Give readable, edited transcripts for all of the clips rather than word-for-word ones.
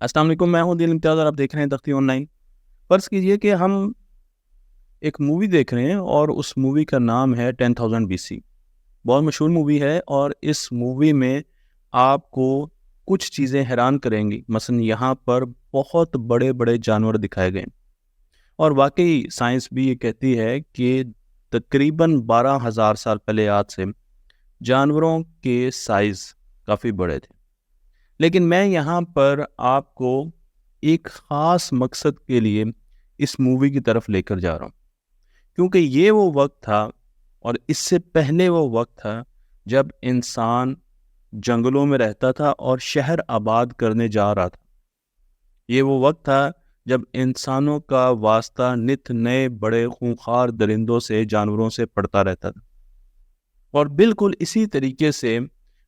अस्सलाम वालेकुम, मैं हूं दिल इम्तियाज़ और आप देख रहे हैं तख्ती ऑनलाइन। फ़र्ज़ कीजिए कि हम एक मूवी देख रहे हैं और उस मूवी का नाम है 10,000 बीसी। बहुत मशहूर मूवी है और इस मूवी में आपको कुछ चीज़ें हैरान करेंगी। मसलन यहाँ पर बहुत बड़े-बड़े जानवर दिखाए गए हैं और वाक़ई साइंस भी ये कहती है कि तकरीबन 12,000 साल पहले आज से जानवरों के साइज़ काफ़ी बड़े थे। लेकिन मैं यहाँ पर आपको एक ख़ास मकसद के लिए इस मूवी की तरफ लेकर जा रहा हूँ, क्योंकि ये वो वक्त था और इससे पहले वो वक्त था जब इंसान जंगलों में रहता था और शहर आबाद करने जा रहा था। ये वो वक्त था जब इंसानों का वास्ता नित नए बड़े खूंखार दरिंदों से, जानवरों से पड़ता रहता था। और बिल्कुल इसी तरीके से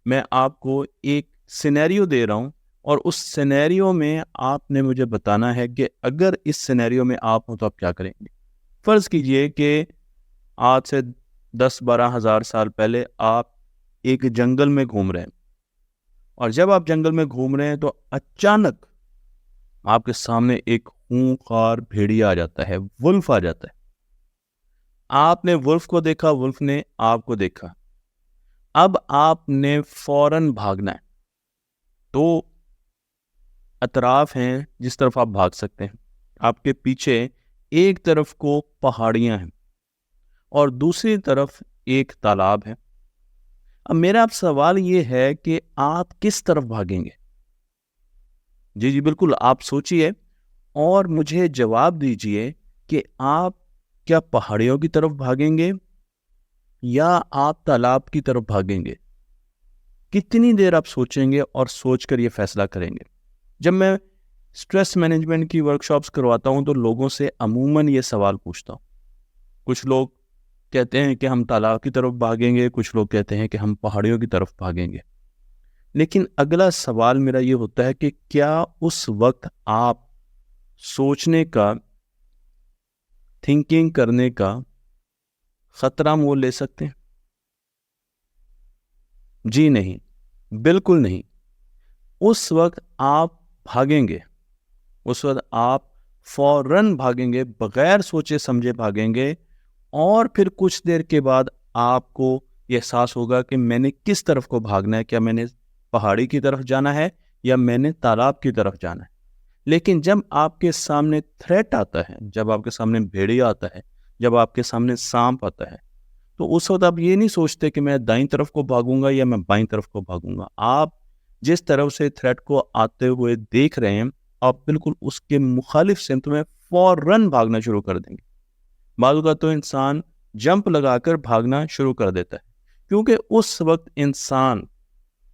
मैं आपको एक सिनेरियो दे रहा हूँ और उस सिनेरियो में आपने मुझे बताना है कि अगर इस सिनेरियो में आप हो तो आप क्या करेंगे। फ़र्ज़ कीजिए कि आज से 10-12 हज़ार साल पहले आप एक जंगल में घूम रहे हैं और जब आप जंगल में घूम रहे हैं तो अचानक आपके सामने एक खूंखार भेड़िया आ जाता है, वुल्फ आ जाता है। आपने वुल्फ को देखा, वुल्फ ने आपको देखा। अब आपने फौरन भागना है। तो अतराफ हैं जिस तरफ आप भाग सकते हैं। आपके पीछे एक तरफ को पहाड़ियां हैं और दूसरी तरफ एक तालाब है। अब मेरा आप सवाल ये है कि आप किस तरफ भागेंगे। जी जी बिल्कुल, आप सोचिए और मुझे जवाब दीजिए कि आप क्या पहाड़ियों की तरफ भागेंगे या आप तालाब की तरफ भागेंगे। कितनी देर आप सोचेंगे और सोचकर ये फैसला करेंगे। जब मैं स्ट्रेस मैनेजमेंट की वर्कशॉप्स करवाता हूं तो लोगों से अमूमन ये सवाल पूछता हूं। कुछ लोग कहते हैं कि हम तालाब की तरफ भागेंगे, कुछ लोग कहते हैं कि हम पहाड़ियों की तरफ भागेंगे। लेकिन अगला सवाल मेरा ये होता है कि क्या उस वक्त आप सोचने का, थिंकिंग करने का खतरा मोल ले सकते हैं। जी नहीं, बिल्कुल नहीं। उस वक्त आप भागेंगे, उस वक्त आप फौरन भागेंगे, बगैर सोचे समझे भागेंगे और फिर कुछ देर के बाद आपको ये एहसास होगा कि मैंने किस तरफ को भागना है। क्या मैंने पहाड़ी की तरफ जाना है या मैंने तालाब की तरफ जाना है। लेकिन जब आपके सामने थ्रेट आता है, जब आपके सामने भेड़िया आता है, जब आपके सामने सांप आता है, तो उस वक्त आप ये नहीं सोचते कि मैं दाईं तरफ को भागूंगा या मैं बाईं तरफ को भागूंगा। आप जिस तरफ से थ्रेट को आते हुए देख रहे हैं, आप बिल्कुल उसके मुखालिफ सिमत में फौरन भागना शुरू कर देंगे। मालूम का तो इंसान जंप लगाकर भागना शुरू कर देता है, क्योंकि उस वक्त इंसान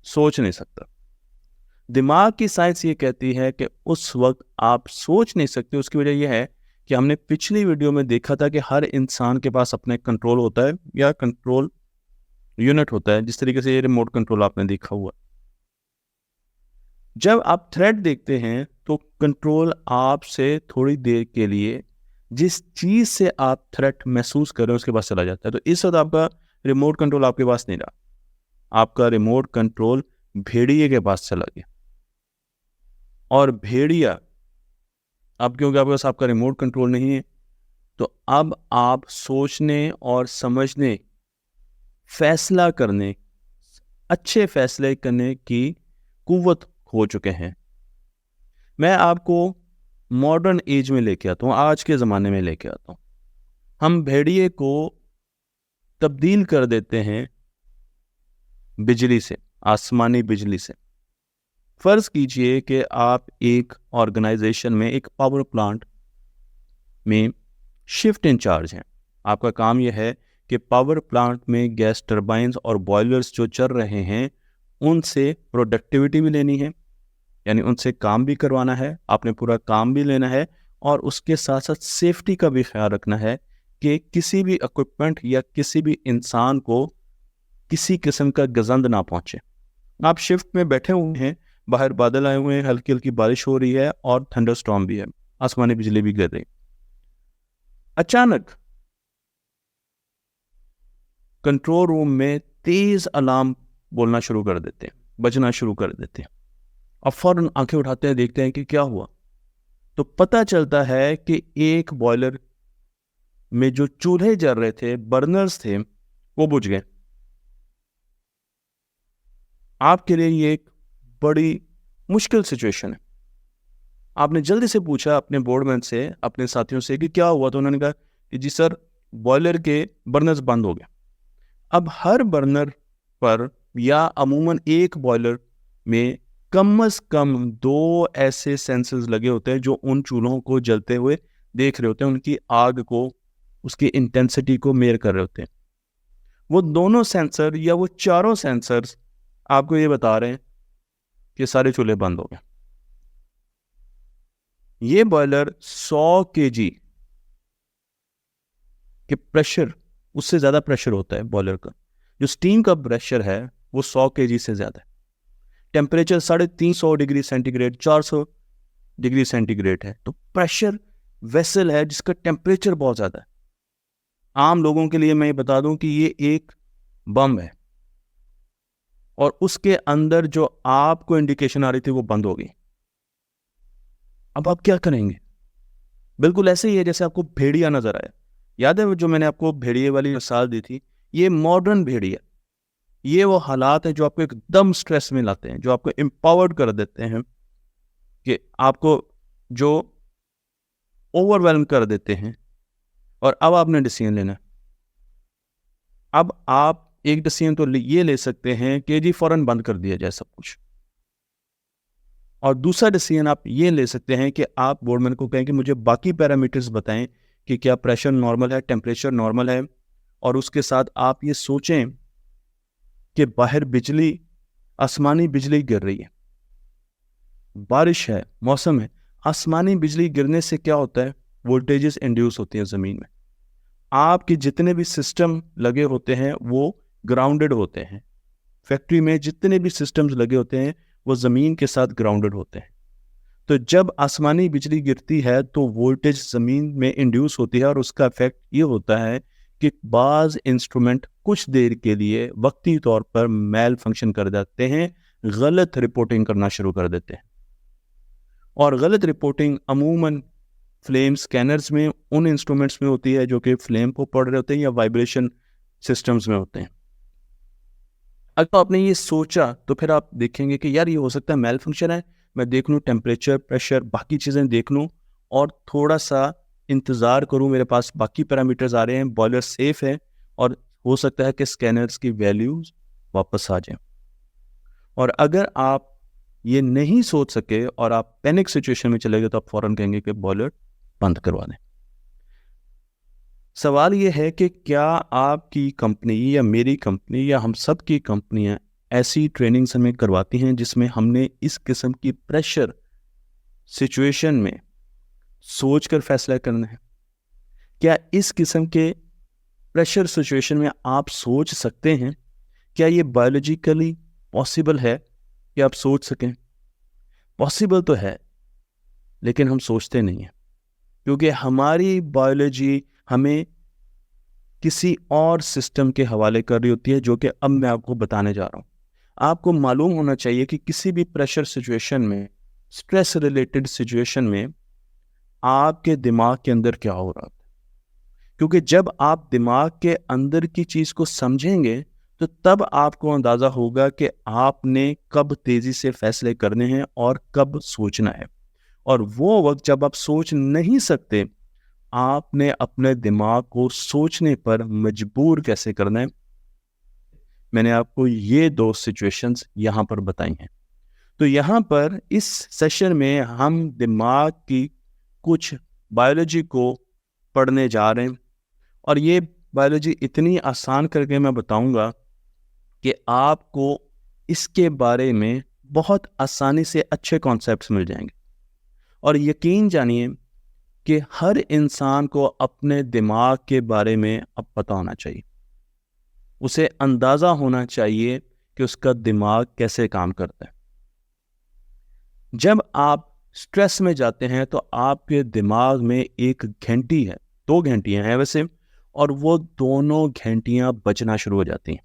सोच नहीं सकता। दिमाग की साइंस ये कहती है कि उस वक्त आप सोच नहीं सकते। उसकी वजह यह है कि हमने पिछली वीडियो में देखा था कि हर इंसान के पास अपने कंट्रोल होता है या कंट्रोल यूनिट होता है, जिस तरीके से ये रिमोट कंट्रोल आपने देखा हुआ। जब आप थ्रेट देखते हैं तो कंट्रोल आपसे थोड़ी देर के लिए जिस चीज से आप थ्रेट महसूस कर रहे हैं उसके पास चला जाता है। तो इस वक्त आपका रिमोट कंट्रोल आपके पास नहीं रहा, आपका रिमोट कंट्रोल भेड़िए के पास चला गया। और भेड़िया, अब क्योंकि आपके पास आपका रिमोट कंट्रोल नहीं है, तो अब आप सोचने और समझने, फैसला करने, अच्छे फैसले करने की कुव्वत खो चुके हैं। मैं आपको मॉडर्न एज में लेके आता हूँ, आज के ज़माने में लेके आता हूँ। हम भेड़िए को तब्दील कर देते हैं बिजली से, आसमानी बिजली से। फ़र्ज़ कीजिए कि आप एक ऑर्गेनाइजेशन में, एक पावर प्लांट में शिफ्ट इंचार्ज हैं। आपका काम यह है कि पावर प्लांट में गैस टरबाइन्स और बॉयलर्स जो चल रहे हैं उनसे प्रोडक्टिविटी भी लेनी है, यानी उनसे काम भी करवाना है, आपने पूरा काम भी लेना है और उसके साथ साथ सेफ्टी का भी ख्याल रखना है कि किसी भी इक्विपमेंट या किसी भी इंसान को किसी किस्म का गजंद ना पहुंचे। आप शिफ्ट में बैठे हुए हैं, बाहर बादल आए हुए हैं, हल्की हल्की बारिश हो रही है और थंडरस्टॉर्म भी है, आसमानी बिजली भी गिर रही। अचानक कंट्रोल रूम में तेज अलार्म बोलना शुरू कर देते हैं, बजना शुरू कर देते हैं अब फौरन आंखें उठाते हैं, देखते हैं कि क्या हुआ। तो पता चलता है कि एक बॉयलर में जो चूल्हे जल रहे थे, बर्नर्स थे, वो बुझ गए। आपके लिए ये एक बड़ी मुश्किल सिचुएशन है। आपने जल्दी से पूछा अपने बोर्डमैन से, अपने साथियों से कि क्या हुआ, तो उन्होंने कहा कि जी सर, बॉयलर के बर्नर्स बंद हो गए। अब हर बर्नर पर या अमूमन एक बॉयलर में कम से कम 2 ऐसे सेंसर्स लगे होते हैं जो उन चूल्हों को जलते हुए देख रहे होते हैं, उनकी आग को, उसकी इंटेंसिटी को मेयर कर रहे होते हैं। वो दोनों सेंसर या वो चारों सेंसर्स आपको ये बता रहे हैं कि सारे चूल्हे बंद हो गए। ये बॉयलर 100 केजी के प्रेशर, उससे ज़्यादा प्रेशर होता है बॉयलर का। जो स्टीम का प्रेशर है वो 100 केजी से ज़्यादा है। Temperature 350 degree centigrade, 400 degree centigrade है। तो प्रेशर वेसल है जिसका टेम्परेचर बहुत ज़्यादा है। आम लोगों के लिए मैं बता दूं कि ये एक बम है, और उसके अंदर जो आपको इंडिकेशन आ रही थी वो बंद हो गई। अब आप क्या करेंगे? बिल्कुल ऐसे ही है जैसे आपको भेड़िया नजर आया। याद है वो जो मैंने आपको भेड़िए वाली मिसाल दी थी? ये मॉडर्न भेड़िया, ये वो हालात हैं जो आपको एकदम स्ट्रेस में लाते हैं, जो आपको एम्पावर्ड कर देते हैं, कि आपको जो ओवरवेल्म कर देते हैं। और अब आपने डिसीजन लेना है। अब आप एक डिसीजन तो ये ले सकते हैं कि जी फौरन बंद कर दिया जाए सब कुछ, और दूसरा डिसीजन आप ये ले सकते हैं कि आप बोर्डमैन को कहें कि मुझे बाकी पैरामीटर्स बताएं कि क्या प्रेशर नॉर्मल है, टेम्परेचर नॉर्मल है, और उसके साथ आप ये सोचें कि बाहर बिजली, आसमानी बिजली गिर रही है, बारिश है, मौसम है। आसमानी बिजली गिरने से क्या होता है? वोल्टेजेस इंड्यूस होती हैं ज़मीन में। आपके जितने भी सिस्टम लगे होते हैं वो ग्राउंडेड होते हैं। फैक्ट्री में जितने भी सिस्टम्स लगे होते हैं वो ज़मीन के साथ ग्राउंडेड होते हैं। तो जब आसमानी बिजली गिरती है तो वोल्टेज ज़मीन में इंड्यूस होती है, और उसका इफेक्ट ये होता है कि बाज़ इंस्ट्रूमेंट कुछ देर के लिए वक्ती तौर पर मेल फंक्शन कर जाते हैं, गलत रिपोर्टिंग करना शुरू कर देते हैं। और गलत रिपोर्टिंग अमूमन फ्लेम स्कैनर्स में, उन इंस्ट्रूमेंट्स में होती है जो कि फ्लेम को पढ़ रहे होते हैं, या वाइब्रेशन सिस्टम्स में होते हैं। अगर आपने ये सोचा तो फिर आप देखेंगे कि यार ये हो सकता है मेल फंक्शन है, मैं देख लूँ टेम्परेचर, प्रेशर, बाकी चीज़ें देख लूँ, और थोड़ा सा इंतज़ार करूँ, मेरे पास बाकी पैरामीटर्स आ रहे हैं, बॉयलर सेफ है, और हो सकता है कि स्कैनर्स की वैल्यूज वापस आ जाएं। और अगर आप ये नहीं सोच सके और आप पैनिक सिचुएशन में चले गए तो आप फौरन कहेंगे कि बॉयलर बंद करवा दें। सवाल ये है कि क्या आपकी कंपनी या मेरी कंपनी या हम सब की कंपनियां ऐसी ट्रेनिंग्स हमें करवाती हैं जिसमें हमने इस किस्म की प्रेशर सिचुएशन में सोचकर फैसला करना है? क्या इस किस्म के प्रेशर सिचुएशन में आप सोच सकते हैं? क्या ये बायोलॉजिकली पॉसिबल है कि आप सोच सकें? पॉसिबल तो है, लेकिन हम सोचते नहीं हैं, क्योंकि हमारी बायोलॉजी हमें किसी और सिस्टम के हवाले कर रही होती है, जो कि अब मैं आपको बताने जा रहा हूँ। आपको मालूम होना चाहिए कि किसी भी प्रेशर सिचुएशन में, स्ट्रेस रिलेटेड सिचुएशन में, आपके दिमाग के अंदर क्या हो रहा है। क्योंकि जब आप दिमाग के अंदर की चीज़ को समझेंगे तो तब आपको अंदाज़ा होगा कि आपने कब तेज़ी से फैसले करने हैं और कब सोचना है। और वो वक्त जब आप सोच नहीं सकते, आपने अपने दिमाग को सोचने पर मजबूर कैसे करना है, मैंने आपको ये 2 सिचुएशंस यहाँ पर बताई हैं। तो यहाँ पर इस सेशन में हम दिमाग की कुछ बायोलॉजी को पढ़ने जा रहे हैं, और ये बायोलॉजी इतनी आसान करके मैं बताऊंगा कि आपको इसके बारे में बहुत आसानी से अच्छे कॉन्सेप्ट्स मिल जाएंगे। और यकीन जानिए कि हर इंसान को अपने दिमाग के बारे में अब पता होना चाहिए। उसे अंदाज़ा होना चाहिए कि उसका दिमाग कैसे काम करता है। जब आप स्ट्रेस में जाते हैं तो आपके दिमाग में एक घंटी है, 2 घंटियां हैं वैसे, और वो दोनों घंटियां बजना शुरू हो जाती हैं।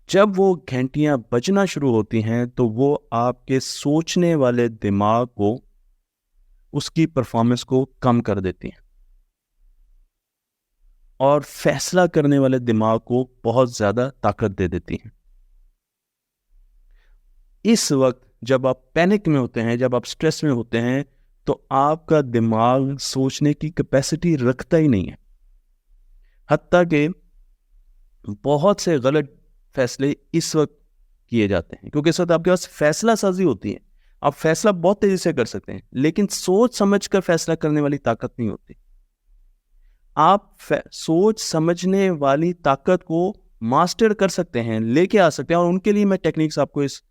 जब वो घंटियां बजना शुरू होती हैं तो वो आपके सोचने वाले दिमाग को, उसकी परफॉर्मेंस को कम कर देती हैं और फैसला करने वाले दिमाग को बहुत ज्यादा ताकत दे देती हैं। इस वक्त जब आप पैनिक में होते हैं, जब आप स्ट्रेस में होते हैं, तो आपका दिमाग सोचने की कैपेसिटी रखता ही नहीं है। हत्ता कि बहुत से गलत फैसले इस वक्त किए जाते हैं क्योंकि इस वक्त आपके पास फैसला साजी होती है। आप फैसला बहुत तेजी से कर सकते हैं, लेकिन सोच समझ कर फैसला करने वाली ताकत नहीं होती। आप सोच समझने वाली ताकत को मास्टर कर सकते हैं, लेके आ सकते हैं, और उनके लिए मैं टेक्निक्स आपको इस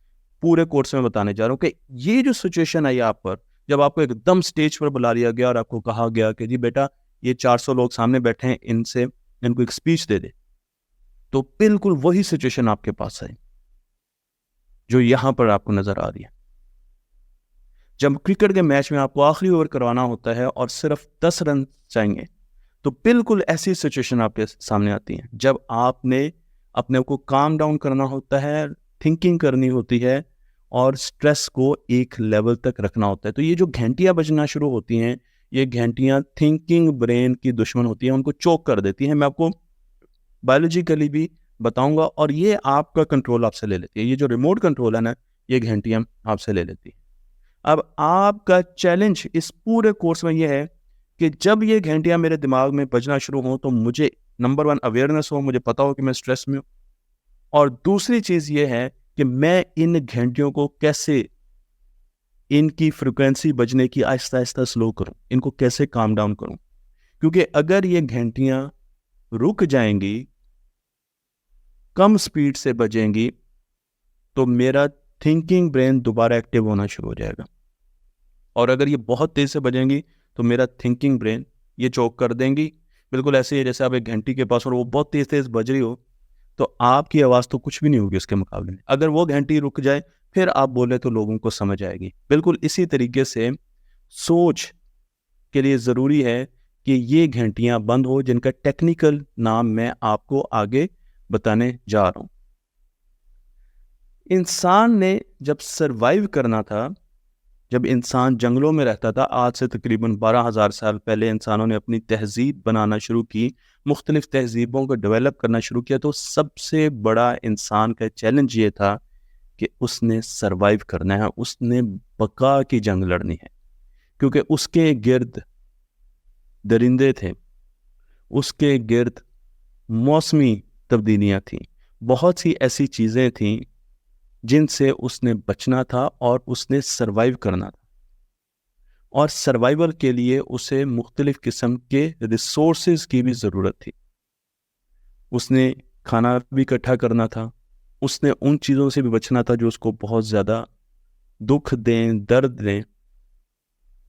पूरे कोर्स में बताने जा रहा हूँ कि ये जो सिचुएशन आई आप पर, जब आपको एकदम स्टेज पर बुला लिया गया और आपको कहा गया कि जी बेटा ये 400 लोग सामने बैठे हैं, इनको एक स्पीच दे दे, तो बिल्कुल वही सिचुएशन आपके पास है जो यहां पर आपको नजर आ रही है। जब क्रिकेट के मैच में आपको आखिरी ओवर करवाना होता है और सिर्फ 10 रन चाहिए, तो बिल्कुल ऐसी सिचुएशन आपके सामने आती है जब आपने अपने को काम डाउन करना होता है, थिंकिंग करनी होती है और स्ट्रेस को एक लेवल तक रखना होता है। तो ये जो घंटियां बजना शुरू होती हैं, ये घंटियां थिंकिंग ब्रेन की दुश्मन होती हैं, उनको चोक कर देती हैं। मैं आपको बायोलॉजिकली भी बताऊंगा, और ये आपका कंट्रोल आपसे ले लेती है। ये जो रिमोट कंट्रोल है ना, ये घंटियां आपसे ले लेती है। अब आपका चैलेंज इस पूरे कोर्स में ये है कि जब ये घंटियां मेरे दिमाग में बजना शुरू हो तो मुझे नंबर 1 अवेयरनेस हो, मुझे पता हो कि मैं स्ट्रेस में हूं, और दूसरी चीज ये है कि मैं इन घंटियों को कैसे, इनकी फ्रिक्वेंसी बजने की आहिस्ता आहिस्ता स्लो करूं, इनको कैसे काम डाउन करूं। क्योंकि अगर ये घंटियां रुक जाएंगी, कम स्पीड से बजेंगी, तो मेरा थिंकिंग ब्रेन दोबारा एक्टिव होना शुरू हो जाएगा, और अगर ये बहुत तेज से बजेंगी तो मेरा थिंकिंग ब्रेन ये चौक कर देंगी। बिल्कुल ऐसे ही जैसे आप एक घंटी के पास और वो बहुत तेज तेज बज रही हो, तो आपकी आवाज़ तो कुछ भी नहीं होगी उसके मुकाबले में। अगर वो घंटी रुक जाए फिर आप बोले तो लोगों को समझ आएगी। बिल्कुल इसी तरीके से सोच के लिए ज़रूरी है कि ये घंटियां बंद हो, जिनका टेक्निकल नाम मैं आपको आगे बताने जा रहा हूं। इंसान ने जब सरवाइव करना था, जब इंसान जंगलों में रहता था, आज से तकरीबन 12,000 साल पहले इंसानों ने अपनी तहजीब बनाना शुरू की, मुख्तलिफ तहजीबों को डेवलप करना शुरू किया, तो सबसे बड़ा इंसान का चैलेंज ये था कि उसने सरवाइव करना है, उसने बका की जंग लड़नी है। क्योंकि उसके गिर्द दरिंदे थे, उसके गिर्द मौसमी तब्दीलियां थीं, बहुत सी ऐसी चीज़ें थीं जिनसे उसने बचना था और उसने सरवाइव करना था। और सर्वाइवल के लिए उसे मुख्तलिफ किस्म के रिसोर्सेज की भी ज़रूरत थी। उसने खाना भी इकट्ठा करना था, उसने उन चीज़ों से भी बचना था जो उसको बहुत ज़्यादा दुख दें, दर्द दें,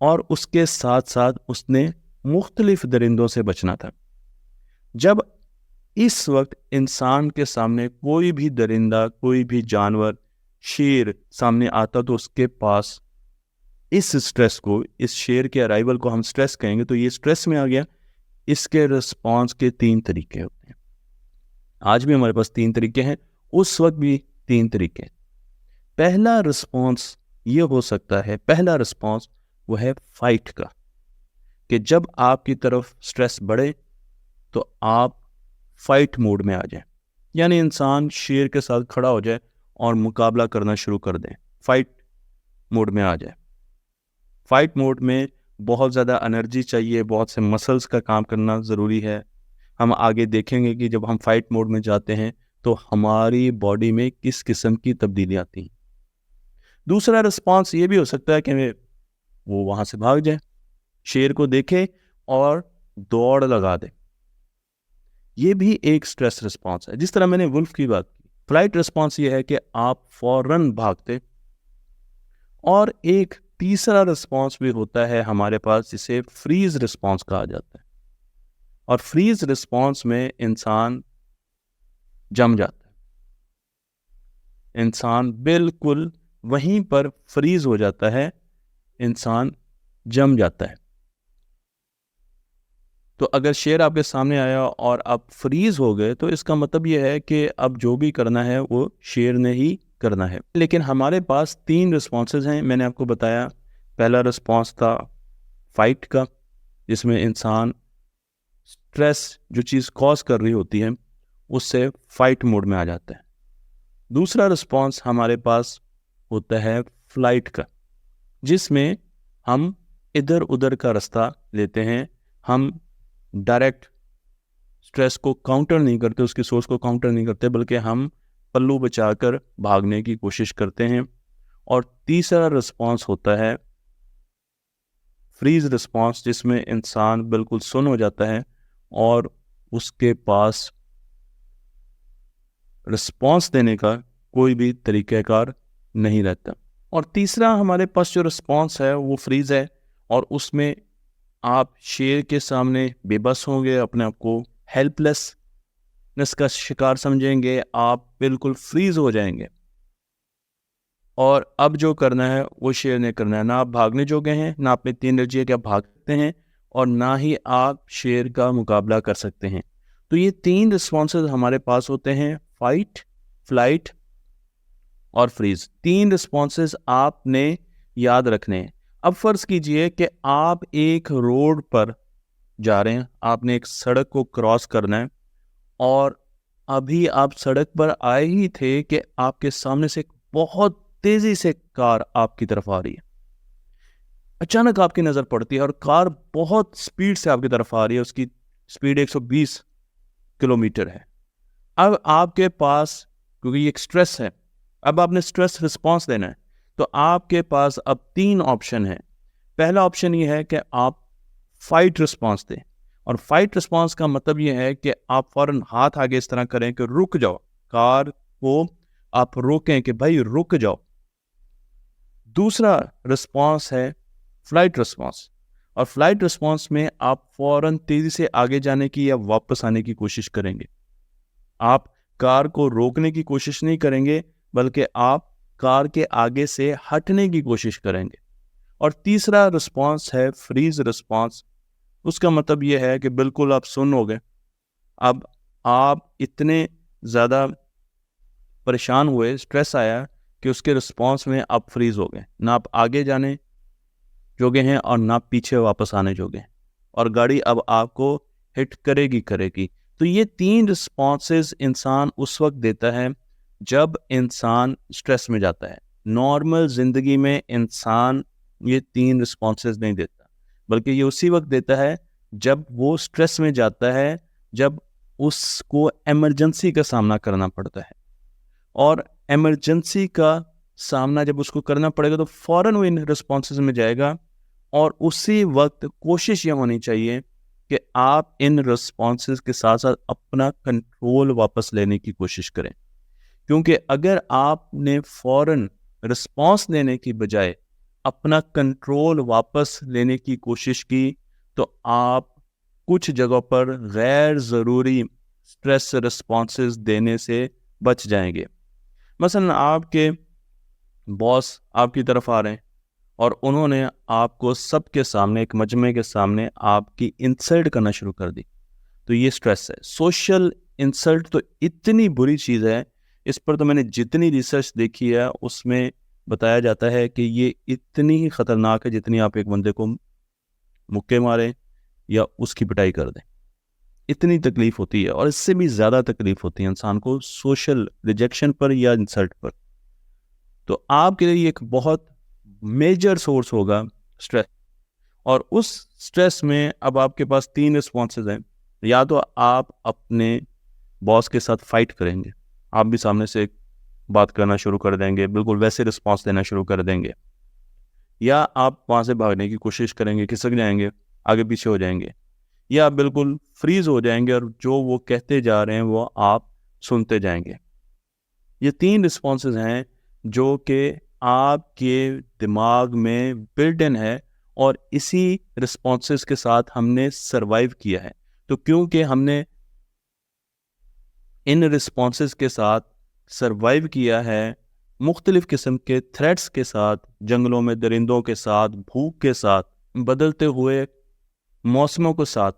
और उसके साथ साथ उसने मुख्तलिफ दरिंदों से बचना था। जब इस वक्त इंसान के सामने कोई भी दरिंदा, कोई भी जानवर, शेर सामने आता, तो उसके पास इस स्ट्रेस को, इस शेर के अराइवल को हम स्ट्रेस कहेंगे, तो ये स्ट्रेस में आ गया। इसके रिस्पॉन्स के 3 तरीके होते हैं। आज भी हमारे पास 3 तरीके हैं, उस वक्त भी 3 तरीके। पहला रिस्पॉन्स ये हो सकता है, पहला रिस्पॉन्स वो है फाइट का, कि जब आपकी तरफ स्ट्रेस बढ़े तो आप फाइट मोड में आ जाए, यानी इंसान शेर के साथ खड़ा हो जाए और मुकाबला करना शुरू कर दें, फाइट मोड में आ जाए। फाइट मोड में बहुत ज़्यादा एनर्जी चाहिए, बहुत से मसल्स का काम करना ज़रूरी है। हम आगे देखेंगे कि जब हम फाइट मोड में जाते हैं तो हमारी बॉडी में किस किस्म की तब्दीली आती है। दूसरा रिस्पॉन्स ये भी हो सकता है कि वो वहाँ से भाग जाए, शेर को देखे और दौड़ लगा दे। ये भी एक स्ट्रेस रिस्पॉन्स है। जिस तरह मैंने वुल्फ की बात की, फ्लाइट रिस्पॉन्स ये है कि आप फौरन भागते। और एक तीसरा रिस्पॉन्स भी होता है हमारे पास, जिसे फ्रीज रिस्पॉन्स कहा जाता है। और फ्रीज रिस्पॉन्स में इंसान जम जाता है, इंसान बिल्कुल वहीं पर फ्रीज हो जाता है, इंसान जम जाता है। तो अगर शेर आपके सामने आया और आप फ्रीज हो गए तो इसका मतलब ये है कि अब जो भी करना है वो शेर ने ही करना है। लेकिन हमारे पास 3 रिस्पॉन्सेज हैं। मैंने आपको बताया, पहला रिस्पॉन्स था फाइट का, जिसमें इंसान स्ट्रेस जो चीज़ कॉज कर रही होती है उससे फाइट मोड में आ जाता है। दूसरा रिस्पॉन्स हमारे पास होता है फ्लाइट का, जिसमें हम इधर उधर का रास्ता लेते हैं। हम डायरेक्ट स्ट्रेस को काउंटर नहीं करते, उसकी सोर्स को काउंटर नहीं करते, बल्कि हम पल्लू बचाकर भागने की कोशिश करते हैं। और तीसरा रिस्पॉन्स होता है फ्रीज रिस्पॉन्स, जिसमें इंसान बिल्कुल सुन्न हो जाता है और उसके पास रिस्पॉन्स देने का कोई भी तरीक़ाकार नहीं रहता। और तीसरा हमारे पास जो रिस्पॉन्स है वो फ्रीज है, और उसमें आप शेर के सामने बेबस होंगे, अपने आप को हेल्पलेसनेस का शिकार समझेंगे, आप बिल्कुल फ्रीज हो जाएंगे। और अब जो करना है वो शेर ने करना है। ना आप भागने जोगे हैं, ना आप में इतनी एनर्जी है कि आप भाग सकते हैं, और ना ही आप शेर का मुकाबला कर सकते हैं। तो ये 3 रिस्पॉन्सेज हमारे पास होते हैं, फाइट, फ्लाइट और फ्रीज। 3 रिस्पॉन्सेज आपने याद रखने हैं। अब फर्ज कीजिए कि आप एक रोड पर जा रहे हैं, आपने एक सड़क को क्रॉस करना है, और अभी आप सड़क पर आए ही थे कि आपके सामने से एक बहुत तेजी से कार आपकी तरफ आ रही है। अचानक आपकी नजर पड़ती है और कार बहुत स्पीड से आपकी तरफ आ रही है, उसकी स्पीड 120 किलोमीटर है। अब आपके पास, क्योंकि ये एक स्ट्रेस है, अब आपने स्ट्रेस रिस्पॉन्स देना है, तो आपके पास अब 3 ऑप्शन है। पहला ऑप्शन ये है कि आप फाइट रिस्पॉन्स दें, और फाइट रिस्पॉन्स का मतलब ये है कि आप फौरन हाथ आगे इस तरह करें कि रुक जाओ, कार को आप रोकें कि भाई रुक जाओ। दूसरा रिस्पॉन्स है फ्लाइट रिस्पॉन्स, और फ्लाइट रिस्पॉन्स में आप फौरन तेजी से आगे जाने की या वापस आने की कोशिश करेंगे। आप कार को रोकने की कोशिश नहीं करेंगे, बल्कि आप कार के आगे से हटने की कोशिश करेंगे। और तीसरा रिस्पॉन्स है फ्रीज रिस्पॉन्स। उसका मतलब यह है कि बिल्कुल आप सुन्न हो गए। अब आप इतने ज़्यादा परेशान हुए, स्ट्रेस आया कि उसके रिस्पॉन्स में आप फ्रीज हो गए। ना आप आगे जाने जोगे हैं और ना पीछे वापस आने जोगे हैं, और गाड़ी अब आपको हिट करेगी। तो ये 3 रिस्पॉन्सेज इंसान उस वक्त देता है जब इंसान स्ट्रेस में जाता है। नॉर्मल ज़िंदगी में इंसान ये 3 रिस्पॉन्सेज नहीं देता, बल्कि ये उसी वक्त देता है जब वो स्ट्रेस में जाता है, जब उसको इमरजेंसी का सामना करना पड़ता है। और इमरजेंसी का सामना जब उसको करना पड़ेगा तो फ़ौरन वो इन रिस्पॉन्सेज में जाएगा, और उसी वक्त कोशिश ये होनी चाहिए कि आप इन रिस्पॉन्सेज के साथ साथ अपना कंट्रोल वापस लेने की कोशिश करें। क्योंकि अगर आपने फ़ौरन रिस्पॉन्स देने की बजाय अपना कंट्रोल वापस लेने की कोशिश की, तो आप कुछ जगहों पर गैर ज़रूरी स्ट्रेस रिस्पॉन्सेज देने से बच जाएंगे। मसलन आपके बॉस आपकी तरफ आ रहे हैं और उन्होंने आपको सबके सामने, एक मजमे के सामने आपकी इंसल्ट करना शुरू कर दी, तो ये स्ट्रेस है। सोशल इंसल्ट तो इतनी बुरी चीज़ है, इस पर तो मैंने जितनी रिसर्च देखी है उसमें बताया जाता है कि ये इतनी ही ख़तरनाक है जितनी आप एक बंदे को मुक्के मारें या उसकी पिटाई कर दें। इतनी तकलीफ़ होती है, और इससे भी ज़्यादा तकलीफ़ होती है इंसान को सोशल रिजेक्शन पर या इंसल्ट पर। तो आपके लिए एक बहुत मेजर सोर्स होगा स्ट्रेस, और उस स्ट्रेस में अब आपके पास 3 रिस्पॉन्सेज हैं। या तो आप अपने बॉस के साथ फाइट करेंगे, आप भी सामने से बात करना शुरू कर देंगे, बिल्कुल वैसे रिस्पॉन्स देना शुरू कर देंगे, या आप वहाँ से भागने की कोशिश करेंगे, खिसक जाएंगे, आगे पीछे हो जाएंगे, या आप बिल्कुल फ्रीज हो जाएंगे और जो वो कहते जा रहे हैं वो आप सुनते जाएंगे। ये 3 रिस्पॉन्सेज हैं जो कि आपके दिमाग में बिल्ट इन है, और इसी रिस्पॉन्सेज के साथ हमने सरवाइव किया है। तो क्योंकि हमने इन रिस्पॉन्सेज के साथ सरवाइव किया है, मुख्तलिफ़ किस्म के थ्रेट्स के साथ, जंगलों में दरिंदों के साथ, भूख के साथ, बदलते हुए मौसमों के साथ,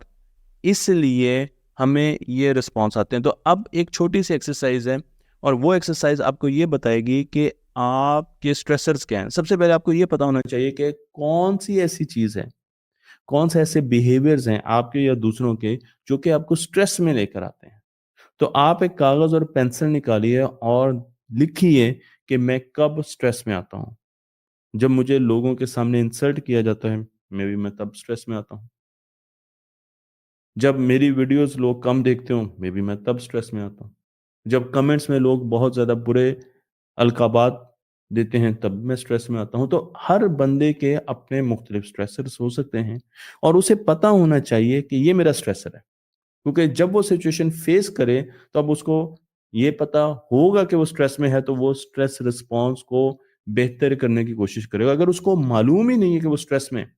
इसलिए हमें ये रिस्पॉन्स आते हैं। तो अब एक छोटी सी एक्सरसाइज है, और वो एक्सरसाइज आपको ये बताएगी कि आपके स्ट्रेसर्स क्या हैं। सबसे पहले आपको ये पता होना चाहिए कि कौन सी ऐसी चीज़ है, कौन से ऐसे बिहेवियर्स हैं आपके या दूसरों के, जो कि आपको स्ट्रेस में लेकर आते हैं। तो आप एक कागज़ और पेंसिल निकालिए और लिखिए कि मैं कब स्ट्रेस में आता हूँ। जब मुझे लोगों के सामने इंसल्ट किया जाता है, मे बी मैं तब स्ट्रेस में आता हूँ। जब मेरी वीडियोज़ लोग कम देखते हों, मे बी मैं तब स्ट्रेस में आता हूँ। जब कमेंट्स में लोग बहुत ज़्यादा बुरे अल्काबात देते हैं, तब मैं स्ट्रेस में आता हूँ। तो हर बंदे के अपने मुख्तलिफ स्ट्रेसर्स हो सकते हैं, और उसे पता होना चाहिए कि ये मेरा स्ट्रेसर है। क्योंकि जब वो सिचुएशन फेस करे, तो अब उसको ये पता होगा कि वो स्ट्रेस में है, तो वो स्ट्रेस रिस्पॉन्स को बेहतर करने की कोशिश करेगा। अगर उसको मालूम ही नहीं है कि वो स्ट्रेस में है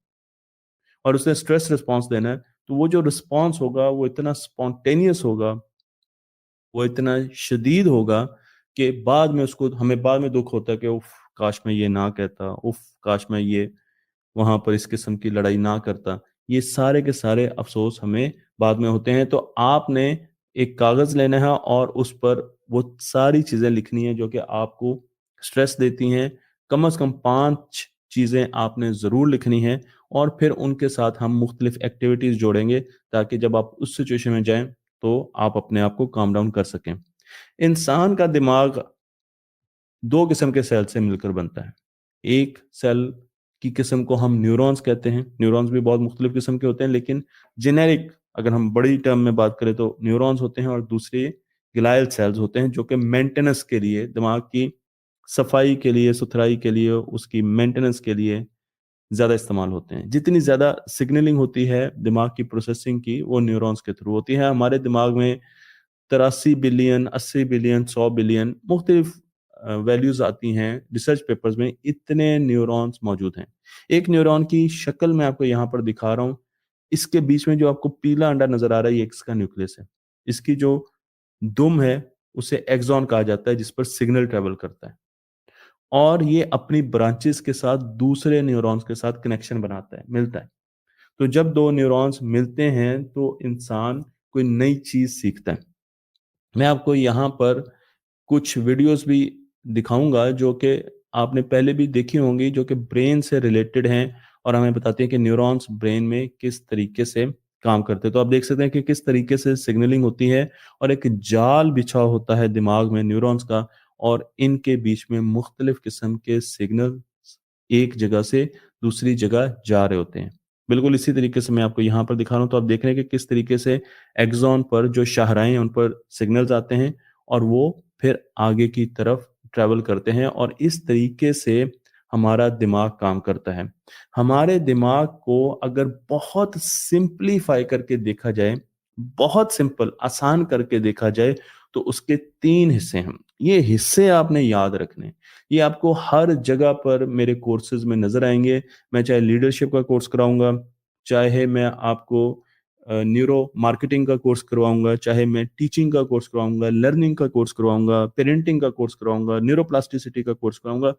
और उसे स्ट्रेस रिस्पॉन्स देना है, तो वो जो रिस्पॉन्स होगा वो इतना स्पॉन्टेनियस होगा, वो इतना शदीद होगा कि बाद में उसको, हमें बाद में दुःख होता है कि उफ़! काश मैं ये ना कहता, उफ़! काश मैं ये वहाँ पर इस किस्म की लड़ाई ना करता। ये सारे के सारे अफ़सोस हमें बाद में होते हैं। तो आपने एक कागज़ लेना है और उस पर वो सारी चीज़ें लिखनी है जो कि आपको स्ट्रेस देती हैं। कम से कम 5 चीज़ें आपने ज़रूर लिखनी हैं, और फिर उनके साथ हम मुख्तलिफ़ एक्टिविटीज़ जोड़ेंगे, ताकि जब आप उस सिचुएशन में जाएँ, तो आप अपने आप को काम डाउन कर सकें। इंसान का दिमाग 2 किस्म के सेल से मिलकर बनता है। एक सेल की किस्म को हम न्यूरॉन्स कहते हैं। न्यूरॉन्स भी बहुत मुख्तलिफ किस्म के होते हैं, लेकिन जेनेरिक अगर हम बड़ी टर्म में बात करें तो न्यूरॉन्स होते हैं, और दूसरे ग्लियल सेल्स होते हैं जो कि मेंटेनेंस के लिए, दिमाग की सफाई के लिए, सुथराई के लिए, उसकी मेंटेनेंस के लिए ज़्यादा इस्तेमाल होते हैं। जितनी ज़्यादा सिग्नलिंग होती है दिमाग की प्रोसेसिंग की, वो न्यूरॉन्स के थ्रू होती है। हमारे दिमाग में 83 बिलियन, 80 बिलियन, 100 बिलियन मुख्तलिफ वैल्यूज़ आती हैं रिसर्च पेपर्स में, इतने न्यूरॉन्स मौजूद हैं। एक न्यूरॉन की शक्ल मैं आपको यहाँ पर दिखा रहा हूँ। इसके बीच में जो आपको पीला अंडा नज़र आ रहा है, ये इसका न्यूक्लियस है। इसकी जो दुम है, उसे एक्सॉन कहा जाता है, जिस पर सिग्नल ट्रैवल करता है। और ये अपनी ब्रांचेज़ के साथ दूसरे न्यूरॉन्स के साथ कनेक्शन बनाता है, मिलता है। तो जब 2 न्यूरॉन्स मिलते हैं, तो इंसान कोई नई चीज़ सीखता है। मैं आपको यहाँ पर कुछ वीडियोस भी दिखाऊँगा जो कि आपने पहले भी देखी होंगी, जो कि ब्रेन से रिलेटेड हैं, और हमें बताती हैं कि न्यूरॉन्स ब्रेन में किस तरीके से काम करते हैं। तो आप देख सकते हैं कि किस तरीके से सिग्नलिंग होती है, और एक जाल बिछा होता है दिमाग में न्यूरॉन्स का, और इनके बीच में मुख्तलिफ किस्म के सिग्नल एक जगह से दूसरी जगह जा रहे होते हैं। बिल्कुल इसी तरीके से मैं आपको यहाँ पर दिखा रहा हूँ, तो आप देख रहे हैं कि किस तरीके से एक्सॉन पर जो शाहराहें हैं, उन पर सिग्नल्स आते हैं, और वो फिर आगे की तरफ ट्रैवल करते हैं, और इस तरीके से हमारा दिमाग काम करता है। हमारे दिमाग को अगर बहुत सिंप्लीफाई करके देखा जाए, बहुत सिंपल, आसान करके देखा जाए, तो उसके 3 हिस्से हैं। ये हिस्से आपने याद रखने हैं। ये आपको हर जगह पर मेरे कोर्सेज़ में नज़र आएँगे। मैं चाहे लीडरशिप का कोर्स कराऊँगा, चाहे मैं आपको न्यूरो मार्केटिंग का कोर्स करवाऊँगा, चाहे मैं टीचिंग का कोर्स करवाऊँगा, लर्निंग का कोर्स करवाऊँगा, पेरेंटिंग का कोर्स करवाऊँगा, न्यूरोप्लास्टिसिटी का कोर्स कराऊँगा।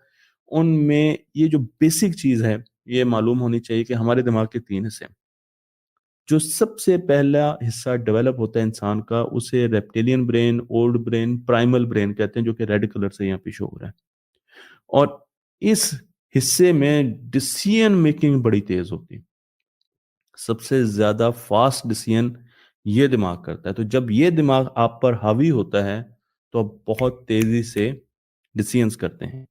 उनमें ये जो बेसिक चीज़ है, ये मालूम होनी चाहिए कि हमारे दिमाग के 3 हिस्से हैं। जो सबसे पहला हिस्सा डेवलप होता है इंसान का, उसे reptilian brain, old brain, primal brain कहते हैं, जो कि रेड कलर से यहाँ पे शो हो रहा है। और इस हिस्से में डिसीजन मेकिंग बड़ी तेज होती है। सबसे ज़्यादा फास्ट डिसीजन ये दिमाग करता है। तो जब ये दिमाग आप पर हावी होता है, तो आप बहुत तेज़ी से डिसीजंस करते हैं।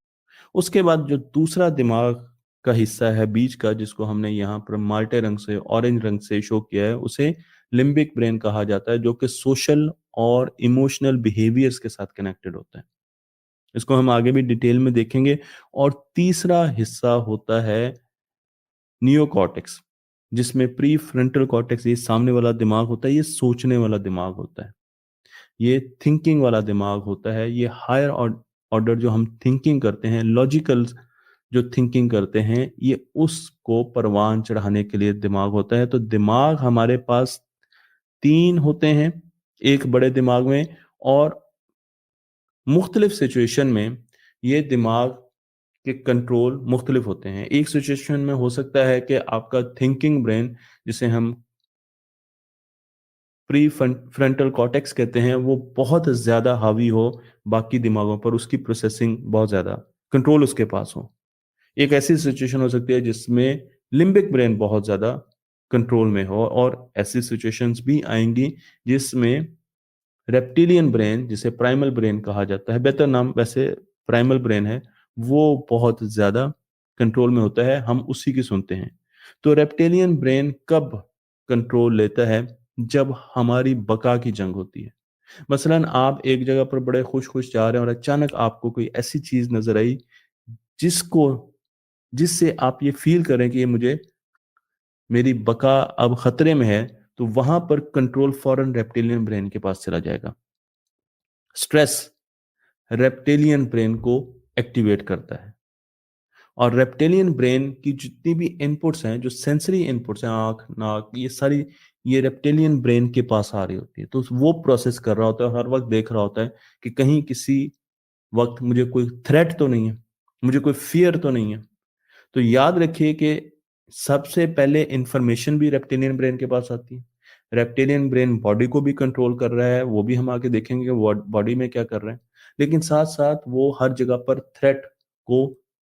उसके बाद जो दूसरा दिमाग का हिस्सा है बीच का, जिसको हमने यहाँ पर माल्टे रंग से, ऑरेंज रंग से शो किया है, उसे लिम्बिक ब्रेन कहा जाता है, जो कि सोशल और इमोशनल बिहेवियर्स के साथ कनेक्टेड होता है। इसको हम आगे भी डिटेल में देखेंगे। और तीसरा हिस्सा होता है नियोकॉर्टेक्स, जिसमें प्री फ्रंटल कॉर्टेक्स, ये सामने वाला दिमाग होता है, ये सोचने वाला दिमाग होता है, ये थिंकिंग वाला दिमाग होता है। ये हायर ऑर्डर जो हम थिंकिंग करते हैं, लॉजिकल जो थिंकिंग करते हैं, ये उसको परवान चढ़ाने के लिए दिमाग होता है। तो दिमाग हमारे पास 3 होते हैं एक बड़े दिमाग में, और मुख्तलिफ सिचुएशन में ये दिमाग के कंट्रोल मुख्तलिफ होते हैं। एक सिचुएशन में हो सकता है कि आपका थिंकिंग ब्रेन, जिसे हम प्री फ्रंटल कॉर्टेक्स कहते हैं, वो बहुत ज़्यादा हावी हो बाकी दिमागों पर, उसकी प्रोसेसिंग बहुत ज़्यादा कंट्रोल उसके पास हो। एक ऐसी सिचुएशन हो सकती है जिसमें लिम्बिक ब्रेन बहुत ज़्यादा कंट्रोल में हो, और ऐसी सिचुएशंस भी आएंगी जिसमें रेप्टिलियन ब्रेन, जिसे प्राइमल ब्रेन कहा जाता है, बेहतर नाम वैसे प्राइमल ब्रेन है, वो बहुत ज़्यादा कंट्रोल में होता है, हम उसी की सुनते हैं। तो रेप्टिलियन ब्रेन कब कंट्रोल लेता है? जब हमारी बका की जंग होती है। मसलन आप एक जगह पर बड़े खुश खुश जा रहे हैं और अचानक आपको कोई ऐसी चीज नजर आई जिसको जिससे आप ये फील करें कि ये मुझे, मेरी बका अब खतरे में है, तो वहां पर कंट्रोल फौरन रेप्टिलियन ब्रेन के पास चला जाएगा। स्ट्रेस रेप्टिलियन ब्रेन को एक्टिवेट करता है, और रेप्टिलियन ब्रेन की जितनी भी इनपुट्स हैं, जो सेंसरी इनपुट्स हैं, आंख नाक ये सारी, ये रेप्टिलियन ब्रेन के पास आ रही होती है। तो वो प्रोसेस कर रहा होता है, हर वक्त देख रहा होता है कि कहीं किसी वक्त मुझे कोई थ्रेट तो नहीं है, मुझे कोई फियर तो नहीं है। तो याद रखिए कि सबसे पहले इंफॉर्मेशन भी रेप्टिलियन ब्रेन के पास आती है। रेप्टिलियन ब्रेन बॉडी को भी कंट्रोल कर रहा है, वो भी हम आगे देखेंगे कि बॉडी में क्या कर रहे हैं, लेकिन साथ साथ वो हर जगह पर थ्रेट को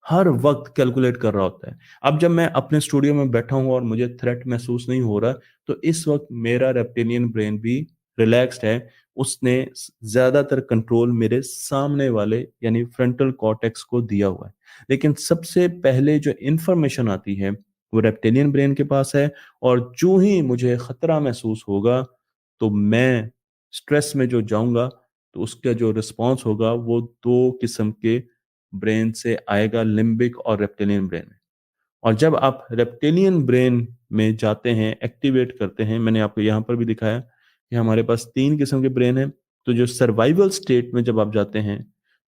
हर वक्त कैलकुलेट कर रहा होता है। अब जब मैं अपने स्टूडियो में बैठा हूं और मुझे थ्रेट महसूस नहीं हो रहा, तो इस वक्त मेरा रेप्टिलियन ब्रेन भी रिलैक्स्ड है, उसने ज्यादातर कंट्रोल मेरे सामने वाले यानी फ्रंटल कॉर्टेक्स को दिया हुआ है। लेकिन सबसे पहले जो इंफॉर्मेशन आती है वो रेप्टिलियन ब्रेन के पास है, और जो ही मुझे खतरा महसूस होगा तो मैं स्ट्रेस में जो जाऊंगा, तो उसका जो रिस्पॉन्स होगा वो दो किस्म के ब्रेन से आएगा, लिम्बिक और रेप्टिलियन ब्रेन में। और जब आप रेप्टिलियन ब्रेन में जाते हैं, एक्टिवेट करते हैं, मैंने आपको यहाँ पर भी दिखाया कि हमारे पास 3 किस्म के ब्रेन हैं। तो जो सर्वाइवल स्टेट में जब आप जाते हैं,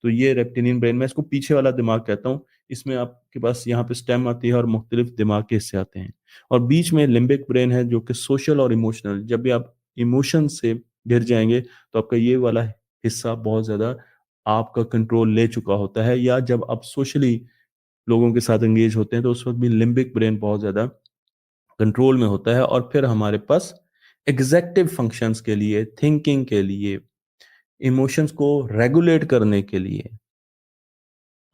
तो ये रेप्टिलियन ब्रेन, मैं इसको पीछे वाला दिमाग कहता हूँ, इसमें आपके पास यहाँ पे स्टेम आती है और मुख्तलिफ दिमाग के हिस्से आते हैं। और बीच में लिम्बिक ब्रेन है जो कि सोशल और इमोशनल, जब भी आप इमोशन से घिर जाएंगे तो आपका ये वाला हिस्सा बहुत ज्यादा आपका कंट्रोल ले चुका होता है, या जब आप सोशली लोगों के साथ एंगेज होते हैं तो उस वक्त भी लिम्बिक ब्रेन बहुत ज्यादा कंट्रोल में होता है। और फिर हमारे पास एग्जेक्टिव फंक्शंस के लिए, थिंकिंग के लिए, इमोशंस को रेगुलेट करने के लिए,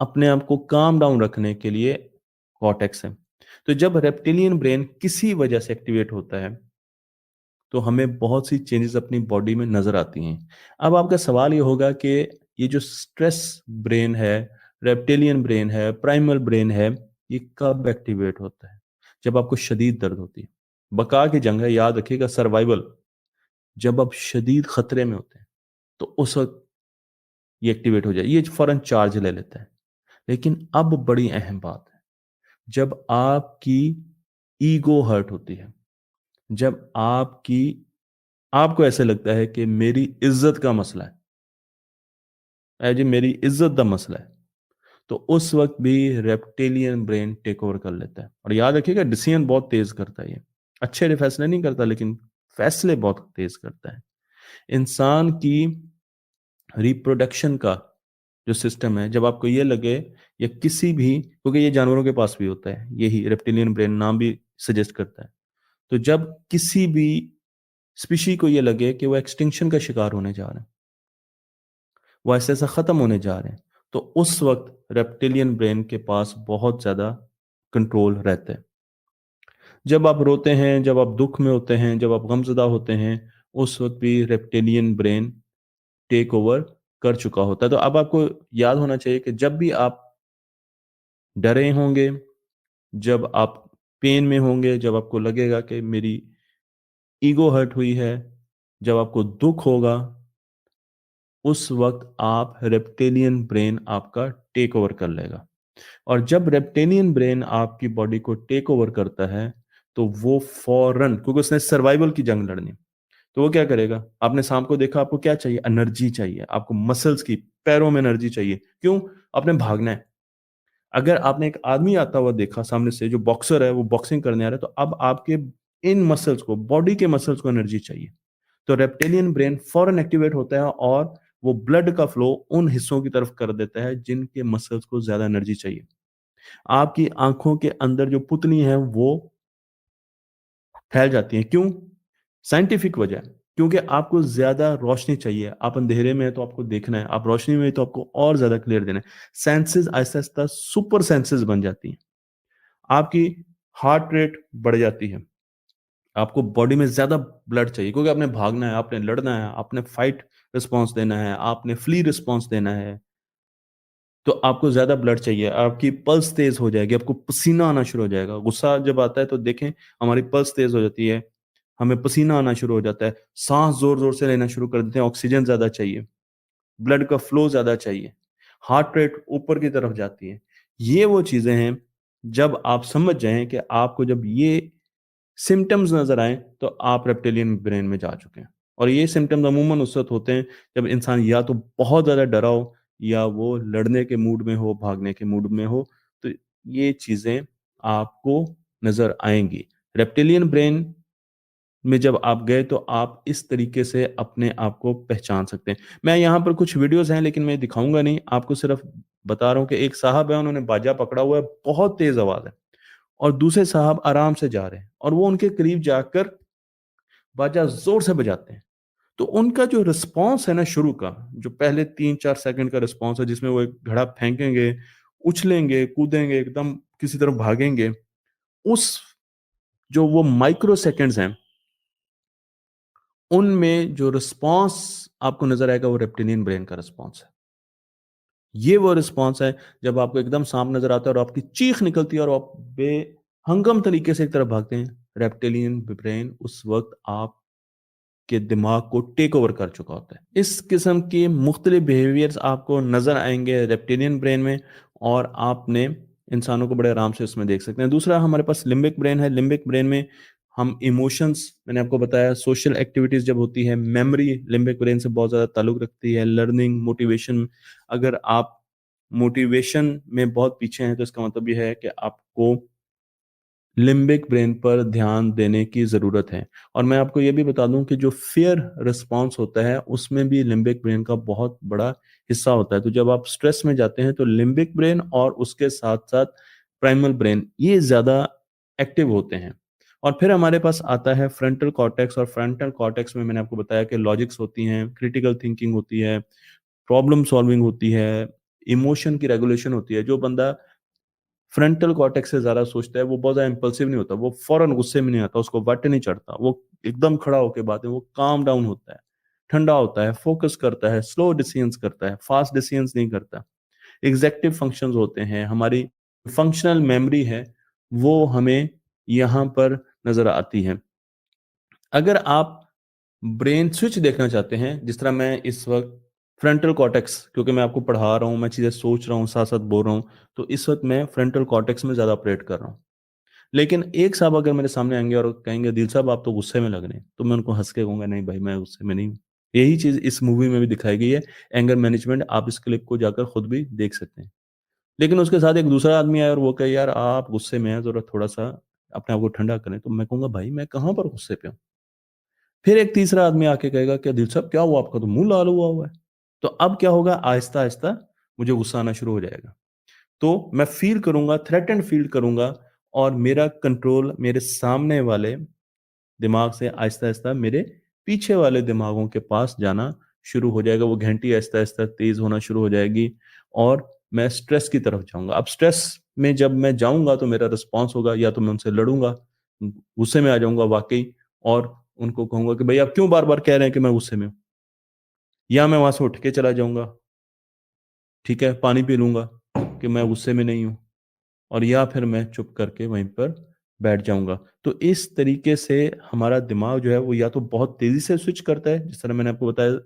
अपने आप को काम डाउन रखने के लिए कॉर्टेक्स है। तो जब रेप्टिलियन ब्रेन किसी वजह से एक्टिवेट होता है तो हमें बहुत सी चेंजेस अपनी बॉडी में नजर आती हैं। अब आपका सवाल ये होगा कि ये जो स्ट्रेस ब्रेन है, रेप्टिलियन ब्रेन है, प्राइमल ब्रेन है, ये कब एक्टिवेट होता है? जब आपको शदीद दर्द होती है, बका की जंग है, याद रखिएगा, सर्वाइवल। जब आप शदीद खतरे में होते हैं तो उस वक्त ये एक्टिवेट हो जाए, ये फौरन चार्ज ले लेता है। लेकिन अब बड़ी अहम बात है, जब आपकी ईगो हर्ट होती है, जब आपको ऐसे लगता है कि मेरी इज्जत का मसला है, जी मेरी इज्जत का मसला है, तो उस वक्त भी रेप्टिलियन ब्रेन टेक ओवर कर लेता है। और याद रखिएगा, डिसीजन बहुत तेज करता है, ये अच्छे फैसले नहीं करता, लेकिन फैसले बहुत तेज करता है। इंसान की रिप्रोडक्शन का जो सिस्टम है, जब आपको ये लगे, या किसी भी, क्योंकि ये जानवरों के पास भी होता है, यही रेप्टिलियन ब्रेन नाम भी सजेस्ट करता है, तो जब किसी भी स्पीशी को ये लगे कि वो एक्सटिंक्शन का शिकार होने जा रहे हैं, वो ऐसे ऐसे खत्म होने जा रहे हैं, तो उस वक्त रेप्टिलियन ब्रेन के पास बहुत ज्यादा कंट्रोल रहता है। जब आप रोते हैं, जब आप दुख में होते हैं, जब आप गमजदा होते हैं, उस वक्त भी रेप्टिलियन ब्रेन टेक ओवर कर चुका होता है। तो अब आपको याद होना चाहिए कि जब भी आप डरे होंगे, जब आप पेन में होंगे, जब आपको लगेगा कि मेरी ईगो हर्ट हुई है, जब आपको दुख होगा, उस वक्त आप रेप्टिलियन ब्रेन आपका टेक ओवर कर लेगा। और जब रेप्टिलियन ब्रेन आपकी बॉडी को टेक ओवर करता है, तो वो फौरन, क्योंकि उसने सर्वाइवल की जंग लड़नी, तो वो क्या करेगा? आपने शाम को देखा, आपको क्या चाहिए? एनर्जी चाहिए, आपको मसल्स की, पैरों में एनर्जी चाहिए। क्यों? आपने भागना है। अगर आपने एक आदमी आता हुआ देखा सामने से, जो बॉक्सर है, वो बॉक्सिंग करने आ रहा है, तो अब आपके इन मसल्स को, बॉडी के मसल्स को एनर्जी चाहिए। तो रेप्टिलियन ब्रेन फौरन एक्टिवेट होता है और वो ब्लड का फ्लो उन हिस्सों की तरफ कर देता है जिनके मसल्स को ज्यादा एनर्जी चाहिए। आपकी आंखों के अंदर जो पुतली है वो फैल जाती है। क्यों? साइंटिफिक वजह है। क्योंकि आपको ज़्यादा रोशनी चाहिए। आप अंधेरे में हैं तो आपको देखना है, आप रोशनी में हैं तो आपको और ज़्यादा क्लियर देना है। सेंसेस आहिस्ता-आहिस्ता सुपर सेंसेस बन जाती हैं। आपकी हार्ट रेट बढ़ जाती है। आपको बॉडी में ज़्यादा ब्लड चाहिए क्योंकि आपने भागना है, आपने लड़ना है, आपने फाइट रिस्पॉन्स देना है, आपने फ्ली रिस्पॉन्स देना है। तो आपको ज़्यादा ब्लड चाहिए, आपकी पल्स तेज़ हो जाएगी, आपको पसीना आना शुरू हो जाएगा। गुस्सा जब आता है तो देखें हमारी पल्स तेज़ हो जाती है, हमें पसीना आना शुरू हो जाता है, साँस ज़ोर-ज़ोर से लेना शुरू कर देते हैं, ऑक्सीजन ज़्यादा चाहिए, ब्लड का फ्लो ज़्यादा चाहिए, हार्ट रेट ऊपर की तरफ जाती है। ये वो चीज़ें हैं, जब आप समझ जाएँ कि आपको जब ये सिम्पटम्स नज़र आएँ, तो आप रेप्टिलियन ब्रेन में जा चुके हैं। और ये सिम्पटम्स अमूमन उस वक़्त होते हैं जब इंसान या तो बहुत ज़्यादा डरा हो या वो लड़ने के मूड में हो, भागने के मूड में हो, तो ये चीज़ें आपको नज़र आएँगी। रेप्टिलियन ब्रेन में जब आप गए तो आप इस तरीके से अपने आप को पहचान सकते हैं। मैं यहाँ पर कुछ वीडियोज़ हैं लेकिन मैं दिखाऊँगा नहीं, आपको सिर्फ़ बता रहा हूँ कि एक साहब हैं उन्होंने बाजा पकड़ा हुआ है, बहुत तेज़ आवाज़ है और दूसरे साहब आराम से जा रहे हैं और वो उनके करीब जाकर बाजा ज़ोर से बजाते हैं। तो उनका जो रिस्पॉन्स है ना शुरू का, जो पहले 3-4 सेकंड का रिस्पॉन्स है जिसमें वो एक घड़ा फेंकेंगे, उछलेंगे, कूदेंगे, एकदम किसी तरफ भागेंगे, उस जो वो माइक्रो सेकंड्स हैं, उनमें जो रिस्पॉन्स आपको नज़र आएगा वो रेप्टिलियन ब्रेन का रिस्पॉन्स है। ये वो रिस्पॉन्स है जब आपको एकदम साँप नज़र आता है और आपकी चीख निकलती है और आप बेहंगम तरीके से एक तरफ भागते हैं। रेप्टिलियन ब्रेन उस वक़्त आपके दिमाग को टेक ओवर कर चुका होता है। इस किस्म के मुख्तलिफ बिहेवियर्स आपको नज़र आएँगे रेप्टिलियन ब्रेन में और आपने इंसानों को बड़े आराम से उसमें देख सकते हैं। दूसरा हमारे पास लिम्बिक ब्रेन है। लिम्बिक ब्रेन में हम इमोशंस मैंने आपको बताया सोशल एक्टिविटीज़ जब होती है, मेमोरी लिम्बिक ब्रेन से बहुत ज़्यादा ताल्लुक रखती है, लर्निंग, मोटिवेशन अगर आप मोटिवेशन में बहुत पीछे हैं तो इसका मतलब ये है कि आपको लिम्बिक ब्रेन पर ध्यान देने की ज़रूरत है। और मैं आपको ये भी बता दूँ कि जो फ़ियर रिस्पॉन्स होता है, उसमें भी लिम्बिक ब्रेन का बहुत बड़ा हिस्सा होता है। तो जब आप स्ट्रेस में जाते हैं, तो लिम्बिक ब्रेन और उसके साथ-साथ प्राइमल ब्रेन, ये ज़्यादा एक्टिव होते हैं। और फिर हमारे पास आता है फ्रंटल कॉर्टेक्स और फ्रंटल कॉर्टेक्स में मैंने आपको बताया कि लॉजिक्स होती हैं, क्रिटिकल थिंकिंग होती है, प्रॉब्लम सॉल्विंग होती है, इमोशन की रेगुलेशन होती है। जो बंदा फ्रंटल कॉर्टेक्स से ज़्यादा सोचता है, वो बहुत ज़्यादा इम्पल्सिव नहीं होता, वो फ़ौरन गुस्से में नहीं आता, उसको वट नहीं चढ़ता, वो एकदम खड़ा होके बात है, वो काम डाउन होता है, ठंडा होता है, फ़ोकस करता है, स्लो डिसीजंस करता है, फ़ास्ट डिसीजंस नहीं करता। एग्ज़ेक्टिव फंक्शंस होते हैं, हमारी फंक्शनल मेमोरी है, वो हमें यहाँ पर नज़र आती है। अगर आप ब्रेन स्विच देखना चाहते हैं, जिस तरह मैं इस वक़्त फ्रंटल कॉर्टेक्स क्योंकि मैं आपको पढ़ा रहा हूँ, मैं चीज़ें सोच रहा हूँ, साथ-साथ बोल रहा हूँ, तो इस वक़्त मैं फ्रंटल कॉर्टेक्स में ज़्यादा ऑपरेट कर रहा हूँ। लेकिन एक साहब अगर मेरे सामने आएँगे और कहेंगे, "दिल साहब आप तो गुस्से में लग रहे हैं," तो मैं उनको हँस के कहूँगा, "नहीं भाई, मैं गुस्से में नहीं हूँ।" यही चीज़ इस मूवी में भी दिखाई गई है, एंगर मैनेजमेंट आप इस क्लिप को जाकर खुद भी देख सकते हैं। लेकिन उसके साथ एक दूसरा आदमी आया और वो कहे, "यार आप गुस्से में हैं, ज़रा थोड़ा-सा अपने आप को ठंडा करें," तो मैं कहूँगा, "भाई मैं कहाँ पर गुस्से पे हूँ?" फिर एक तीसरा आदमी आके कहेगा, "क्या दिल साहब क्या हुआ? आपका तो मुँह लाल हुआ हुआ है।" तो अब क्या होगा आहिस्ता-आहिस्ता मुझे गुस्सा आना शुरू हो जाएगा। तो मैं फ़ील करूँगा, थ्रेटन्ड फ़ील करूँगा और मेरा कंट्रोल मेरे सामने वाले दिमाग से आहिस्ता-आहिस्ता मेरे पीछे वाले दिमागों के पास जाना शुरू हो जाएगा। वो घंटी आहिस्ता-आहिस्ता तेज़ होना शुरू हो जाएगी और मैं स्ट्रेस की तरफ जाऊँगा। अब स्ट्रेस में जब मैं जाऊँगा तो मेरा रिस्पॉन्स होगा या तो मैं उनसे लड़ूँगा, गुस्से में आ जाऊँगा वाक़ई और उनको कहूँगा कि भई आप क्यों बार-बार कह रहे हैं कि मैं गुस्से में हूँ? या मैं वहाँ से उठ के चला जाऊँगा, ठीक है? पानी पी लूँगा कि मैं गुस्से में नहीं हूँ। और या फिर मैं चुप करके वहीं पर बैठ जाऊँगा। तो इस तरीके से हमारा दिमाग जो है वो या तो बहुत तेज़ी से स्विच करता है, जिस तरह मैंने आपको बताया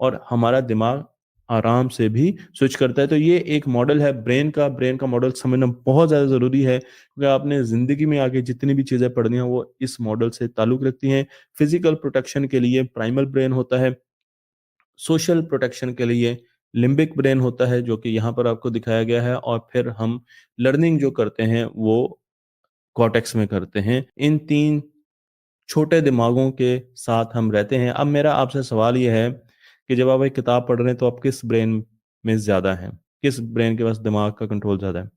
और हमारा दिमाग आराम से भी स्विच करता है। तो ये एक मॉडल है ब्रेन का मॉडल समझना बहुत ज़्यादा ज़रूरी है क्योंकि आपने ज़िंदगी में आगे जितनी भी चीज़ें पढ़नी हैं वो इस मॉडल से ताल्लुक़ रखती हैं। फ़िज़िकल प्रोटेक्शन के लिए प्राइमल ब्रेन होता है, सोशल प्रोटेक्शन के लिए लिम्बिक ब्रेन होता है जो कि यहाँ पर आपको दिखाया गया है और फिर हम लर्निंग जो करते हैं वो कॉर्टेक्स में करते हैं। इन 3 छोटे दिमागों के साथ हम रहते हैं। अब मेरा आपसे सवाल ये है कि जब आप एक किताब पढ़ रहे हैं तो आप किस ब्रेन में ज़्यादा हैं? किस ब्रेन के पास दिमाग का कंट्रोल ज़्यादा है?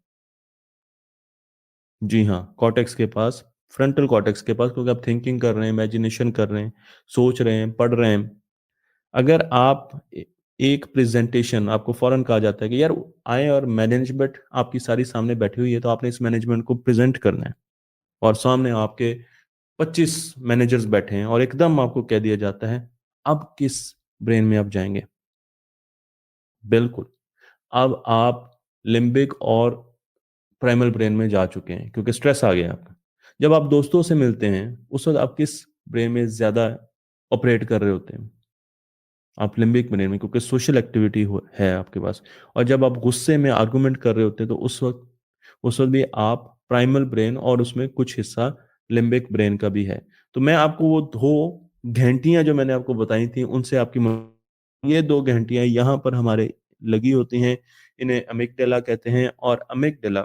जी हाँ, कॉर्टेक्स के पास फ्रंटल कॉर्टेक्स के पास, क्योंकि आप थिंकिंग कर रहे हैं, इमेजिनेशन कर रहे हैं, सोच रहे हैं, पढ़ रहे हैं। अगर आप एक प्रेजेंटेशन, आपको फौरन कहा जाता है कि यार आए और मैनेजमेंट आपकी सारी सामने बैठी हुई है, तो आपने इस मैनेजमेंट को प्रेजेंट करना है, और सामने आपके 25 मैनेजर्स बैठे हैं और एकदम आपको कह दिया जाता है, अब किस ब्रेन में आप जाएंगे? बिल्कुल, अब आप लिम्बिक और प्राइमल ब्रेन में जा चुके हैं, क्योंकि स्ट्रेस आ गया आपका। जब आप दोस्तों से मिलते हैं, उस वक्त आप किस ब्रेन में ज्यादा ऑपरेट कर रहे होते हैं? आप लिम्बिक ब्रेन में, क्योंकि सोशल एक्टिविटी है आपके पास। और जब आप गुस्से में आर्गुमेंट कर रहे होते हैं, तो उस वक्त भी आप प्राइमल ब्रेन, और उसमें कुछ हिस्सा लिम्बिक ब्रेन का भी है। तो मैं आपको वो दो घंटियां जो मैंने आपको बताई थी, उनसे आपकी ये दो घंटियां यहाँ पर हमारे लगी होती हैं। इन्हें अमिगडाला कहते हैं। और अमिगडाला,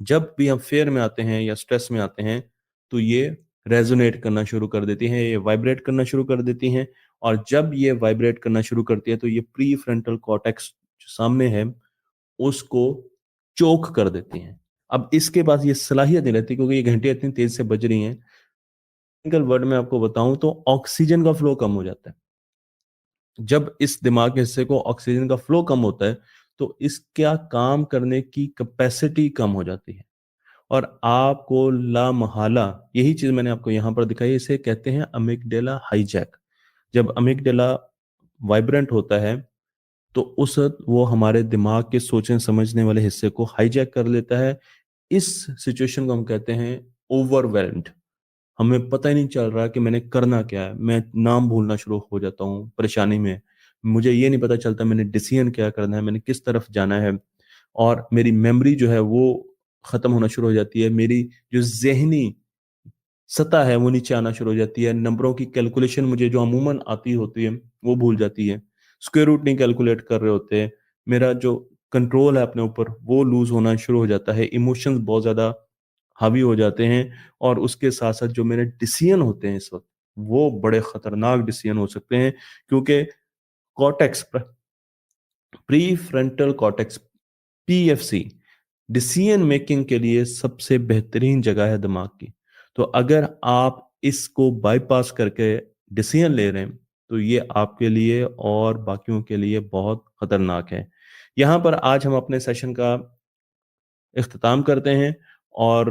जब भी हम फेयर में आते हैं या स्ट्रेस में आते हैं, तो ये रेजोनेट करना शुरू कर देती हैं, ये वाइब्रेट करना शुरू कर देती हैं। और जब ये वाइब्रेट करना शुरू करती है, तो ये प्री फ्रंटल कॉर्टेक्स जो सामने है, उसको चोक कर देती हैं। अब इसके पास ये सलाहियत नहीं रहती, क्योंकि ये घंटियां इतनी तेज से बज रही हैं। टेक्निकल वर्ड में आपको बताऊं तो ऑक्सीजन का फ्लो कम हो जाता है। जब इस दिमाग के हिस्से को ऑक्सीजन का फ्लो कम होता है, तो इसका काम करने की कैपेसिटी कम हो जाती है, और आपको लामहला, यही चीज मैंने आपको यहां पर दिखाई, इसे कहते हैं अमिगडाला हाईजैक। जब अमिगडाला वाइब्रेंट होता है, तो उस वक्त वो हमारे दिमाग के सोचने समझने वाले हिस्से को हाईजैक कर लेता है। इस सिचुएशन को हम कहते हैं ओवरवेल्म्ड। हमें पता ही नहीं चल रहा कि मैंने करना क्या है, मैं नाम भूलना शुरू हो जाता हूँ परेशानी में। मुझे ये नहीं पता चलता मैंने डिसीजन क्या करना है, मैंने किस तरफ जाना है। और मेरी मेमोरी जो है वो खत्म होना शुरू हो जाती है। मेरी जो जहनी सतह है वो नीचे आना शुरू हो जाती है। नंबरों की कैलकुलेशन मुझे जो अमूमन आती होती है, वो भूल जाती है। स्क्वायर रूट नहीं कैलकुलेट कर रहे होते हैं। मेरा जो कंट्रोल है अपने ऊपर, वो लूज होना शुरू हो जाता है। इमोशंस बहुत ज्यादा हावी हो जाते हैं। और उसके साथ साथ जो मेरे डिसीजन होते हैं इस वक्त, वो बड़े खतरनाक डिसीजन हो सकते हैं, क्योंकि cortex, pre frontal cortex, PFC, decision making के लिए सबसे बेहतरीन जगह है दिमाग की। तो अगर आप इसको बाईपास करके डिसीजन ले रहे हैं, तो ये आपके लिए और बाकियों के लिए बहुत खतरनाक है। यहाँ पर आज हम अपने सेशन का इख्तिताम करते हैं। और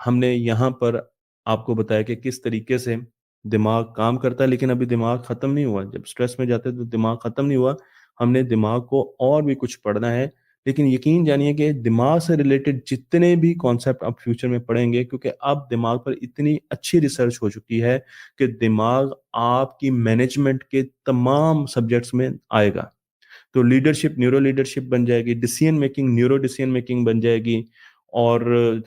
हमने यहाँ पर आपको बताया कि किस तरीके से दिमाग काम करता है। लेकिन अभी दिमाग ख़त्म नहीं हुआ। जब स्ट्रेस में जाते हैं तो दिमाग ख़त्म नहीं हुआ। हमने दिमाग को और भी कुछ पढ़ना है। लेकिन यकीन जानिए कि दिमाग से रिलेटेड जितने भी कॉन्सेप्ट आप फ्यूचर में पढ़ेंगे, क्योंकि अब दिमाग पर इतनी अच्छी रिसर्च हो चुकी है कि दिमाग आपकी मैनेजमेंट के तमाम सब्जेक्ट्स में आएगा। तो लीडरशिप न्यूरो लीडरशिप बन जाएगी, decision making neuro decision making बन जाएगी, और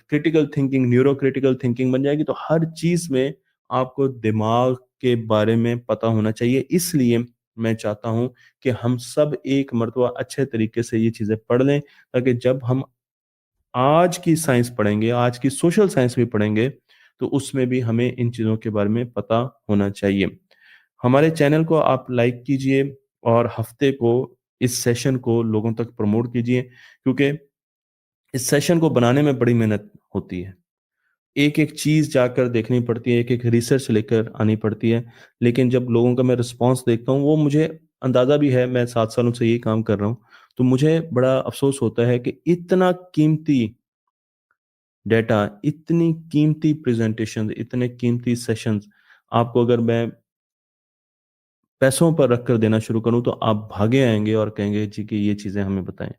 critical thinking neuro critical thinking बन जाएगी। तो हर चीज में आपको दिमाग के बारे में पता होना चाहिए। इसलिए मैं चाहता हूं कि हम सब एक मर्तबा अच्छे तरीके से ये चीजें पढ़ लें, ताकि जब हम आज की साइंस पढ़ेंगे, आज की सोशल साइंस भी पढ़ेंगे, तो उसमें भी हमें इन चीजों के बारे में पता होना चाहिए। हमारे चैनल को आप लाइक कीजिए, और हफ्ते को इस सेशन को लोगों तक प्रमोट कीजिए, क्योंकि इस सेशन को बनाने में बड़ी मेहनत होती है। एक एक चीज जाकर देखनी पड़ती है, एक एक रिसर्च लेकर आनी पड़ती है। लेकिन जब लोगों का मैं रिस्पांस देखता हूँ, वो मुझे अंदाजा भी है, मैं 7 सालों से यही काम कर रहा हूँ, तो मुझे बड़ा अफसोस होता है कि इतना कीमती डेटा, इतनी कीमती प्रेजेंटेशन, इतने कीमती सेशंस आपको अगर मैं पैसों पर रख कर देना शुरू करूं, तो आप भागे आएंगे और कहेंगे जी कि ये चीज़ें हमें बताएं।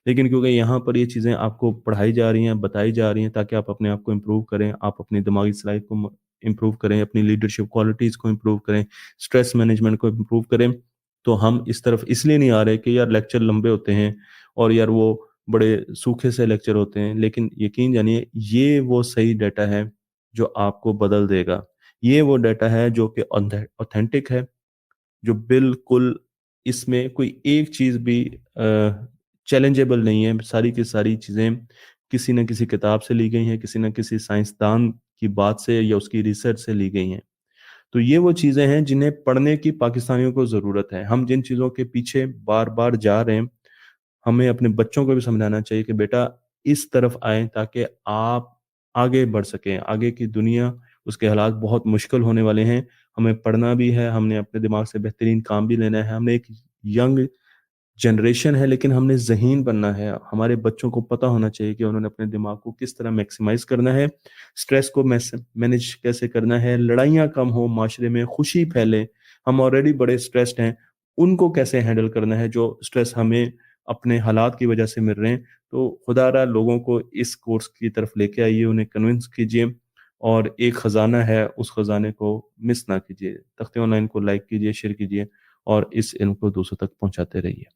लेकिन क्योंकि यहाँ पर ये चीज़ें आपको पढ़ाई जा रही हैं, बताई जा रही हैं, ताकि आप अपने आप को इम्प्रूव करें, आप अपनी दिमागी सलाहियत को इम्प्रूव करें, अपनी लीडरशिप क्वालिटीज़ को इम्प्रूव करें, स्ट्रेस मैनेजमेंट को इम्प्रूव करें। तो हम इस तरफ इसलिए नहीं आ रहे कि यार लेक्चर लंबे होते हैं, और यार वो बड़े सूखे से लेक्चर होते हैं। लेकिन यकीन जानिए, ये वो सही डाटा है जो आपको बदल देगा। ये वो डाटा है जो कि ऑथेंटिक है, जो बिल्कुल, इसमें कोई एक चीज भी चैलेंजेबल नहीं है। सारी की सारी चीजें किसी न किसी किताब से ली गई हैं, किसी न किसी साइंसदान की बात से या उसकी रिसर्च से ली गई हैं। तो ये वो चीजें हैं जिन्हें पढ़ने की पाकिस्तानियों को जरूरत है। हम जिन चीजों के पीछे बार बार जा रहे हैं, हमें अपने बच्चों को भी समझाना चाहिए कि बेटा इस तरफ आए, ताकि आप आगे बढ़ सकें। आगे की दुनिया, उसके हालात बहुत मुश्किल होने वाले हैं। हमें पढ़ना भी है, हमने अपने दिमाग से बेहतरीन काम भी लेना है। हमें एक यंग जनरेशन है, लेकिन हमने ज़हीन बनना है। हमारे बच्चों को पता होना चाहिए कि उन्होंने अपने दिमाग को किस तरह मैक्सिमाइज़ करना है, स्ट्रेस को मैनेज कैसे करना है, लड़ाइयाँ कम हो, माशरे में खुशी फैले। हम ऑलरेडी बड़े स्ट्रेस्ड हैं, उनको कैसे हैंडल करना है, जो स्ट्रेस हमें अपने हालात की वजह से मिल रहे हैं। तो खुदारा लोगों को इस कोर्स की तरफ लेके आइए, उन्हें कन्विंस कीजिए और एक खजाना है, उस खजाने को मिस ना कीजिए। तख्ते ऑनलाइन को लाइक कीजिए, शेयर कीजिए और इस इल्म को दूसरों तक पहुंचाते रहिए।